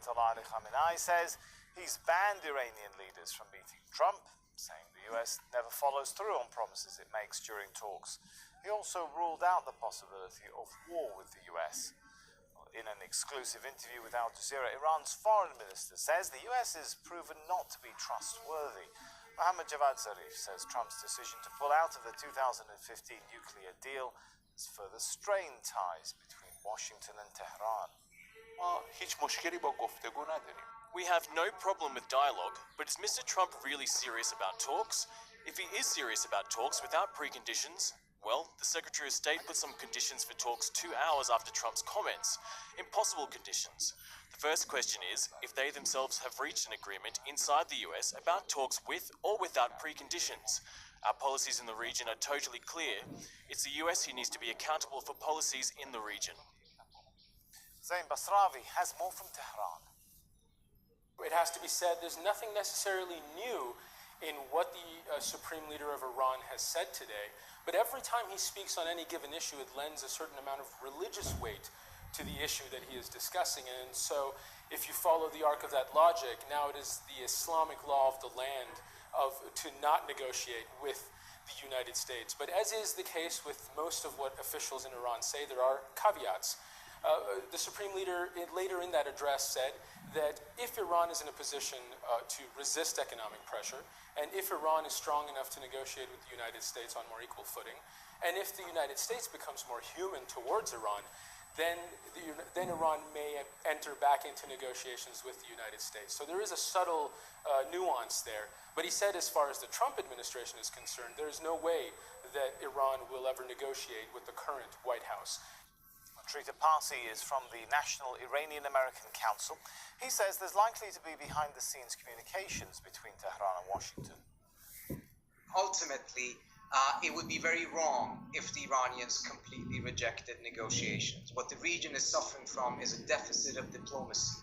Ayatollah Ali Khamenei says he's banned Iranian leaders from meeting Trump, saying the US never follows through on promises it makes during talks. He also ruled out the possibility of war with the US. In an exclusive interview with Al Jazeera, Iran's foreign minister says the US is proven not to be trustworthy. Mohammad Javad Zarif says Trump's decision to pull out of the 2015 nuclear deal has further strained ties between Washington and Tehran. هیچ مشکلی با گفتگو نداریم. We have no problem with dialogue, but is Mr. Trump really serious about talks? If he is serious about talks without preconditions, well, the Secretary of State put some conditions for talks 2 hours after Trump's comments. Impossible conditions. The first question is if they themselves have reached an agreement inside the US about talks with or without preconditions. Our policies in the region are totally clear. It's the US who needs to be accountable for policies in the region. Zain Basravi has more from Tehran. It has to be said, there's nothing necessarily new in what the Supreme Leader of Iran has said today, but every time he speaks on any given issue, it lends a certain amount of religious weight to the issue that he is discussing. And so if you follow the arc of that logic, now it is the Islamic law of the land to not negotiate with the United States. But as is the case with most of what officials in Iran say, there are caveats. The Supreme Leader later in that address said that if Iran is in a position to resist economic pressure, and if Iran is strong enough to negotiate with the United States on more equal footing, and if the United States becomes more human towards Iran, then Iran may enter back into negotiations with the United States. So there is a subtle nuance there. But he said as far as the Trump administration is concerned, there is no way that Iran will ever negotiate with the current White House. Trita Parsi is from the National Iranian-American Council. He says there's likely to be behind-the-scenes communications between Tehran and Washington. Ultimately, it would be very wrong if the Iranians completely rejected negotiations. What the region is suffering from is a deficit of diplomacy,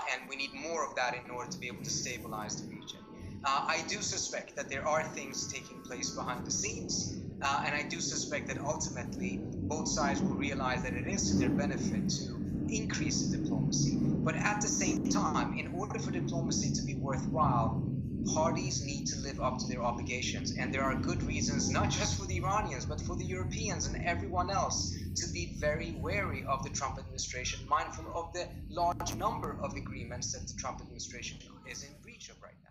and we need more of that in order to be able to stabilize the region. I do suspect that there are things taking place behind the scenes, and I do suspect that ultimately both sides will realize that it is to their benefit to increase the diplomacy. But at the same time, in order for diplomacy to be worthwhile, parties need to live up to their obligations. And there are good reasons, not just for the Iranians, but for the Europeans and everyone else, to be very wary of the Trump administration, mindful of the large number of agreements that the Trump administration is in breach of right now.